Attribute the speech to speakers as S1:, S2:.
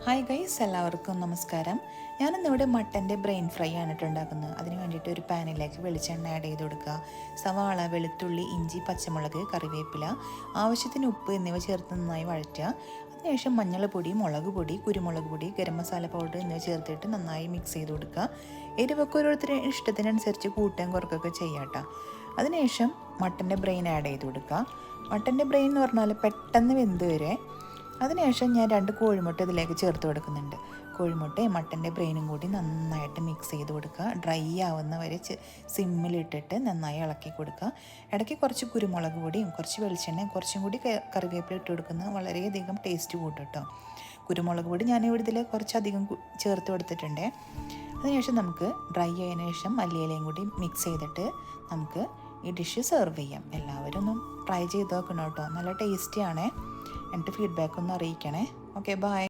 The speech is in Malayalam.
S1: ഹായ് ഗൈസ്, എല്ലാവർക്കും നമസ്കാരം. ഞാനിന്നിവിടെ മട്ടൻ്റെ ബ്രെയിൻ ഫ്രൈ ആണ് ഉണ്ടാക്കുന്നത്. അതിന് വേണ്ടിയിട്ട് ഒരു പാനിലേക്ക് വെളിച്ചെണ്ണ ആഡ് ചെയ്ത് കൊടുക്കുക. സവാള, വെളുത്തുള്ളി, ഇഞ്ചി, പച്ചമുളക്, കറിവേപ്പില, ആവശ്യത്തിന് ഉപ്പ് എന്നിവ ചേർത്ത് നന്നായി വഴറ്റുക. അതിനുശേഷം മഞ്ഞൾപ്പൊടി, മുളക് പൊടി, കുരുമുളക് പൊടി, ഗരം മസാല പൗഡർ എന്നിവ ചേർത്തിട്ട് നന്നായി മിക്സ് ചെയ്ത് കൊടുക്കുക. എരിവൊക്കെ ഓരോരുത്തരുടെ ഇഷ്ടത്തിനനുസരിച്ച് കൂട്ടുകയും കുറക്കുകയൊക്കെ ചെയ്യാം കേട്ടോ. അതിനുശേഷം മട്ടൻ്റെ ബ്രെയിൻ ആഡ് ചെയ്ത് കൊടുക്കുക. മട്ടൻ്റെ ബ്രെയിൻ എന്ന് പറഞ്ഞാൽ പെട്ടെന്ന് വെന്ത് വരെ. അതിനുശേഷം ഞാൻ 2 കോഴിമുട്ട ഇതിലേക്ക് ചേർത്ത് കൊടുക്കുന്നുണ്ട്. കോഴിമുട്ടയും മട്ടൻ്റെ ബ്രെയിനും കൂടി നന്നായിട്ട് മിക്സ് ചെയ്ത് കൊടുക്കുക. ഡ്രൈ ആവുന്ന വരെ സിമ്മിലിട്ടിട്ട് നന്നായി ഇളക്കി കൊടുക്കുക. ഇടയ്ക്ക് കുറച്ച് കുരുമുളക് പൊടിയും കുറച്ച് വെളിച്ചെണ്ണയും കുറച്ചും കൂടി കറിവേപ്പില ഇട്ട് കൊടുക്കുന്നത് വളരെയധികം ടേസ്റ്റ് കൂട്ടും കേട്ടോ. കുരുമുളക് പൊടി ഞാനിവിടെ ഇതിൽ കുറച്ചധികം ചേർത്ത് കൊടുത്തിട്ടുണ്ട്. അതിനുശേഷം നമുക്ക് ഡ്രൈ ആയതിനു ശേഷം മല്ലിയിലയും കൂടി മിക്സ് ചെയ്തിട്ട് നമുക്ക് ഈ ഡിഷ് സെർവ് ചെയ്യാം. എല്ലാവരും ഒന്ന് ട്രൈ ചെയ്ത് നോക്കണം കേട്ടോ. നല്ല ടേസ്റ്റിയാണേ. എന്നിട്ട് ഫീഡ്ബാക്ക് ഒന്ന് അറിയിക്കണേ. Okay, by.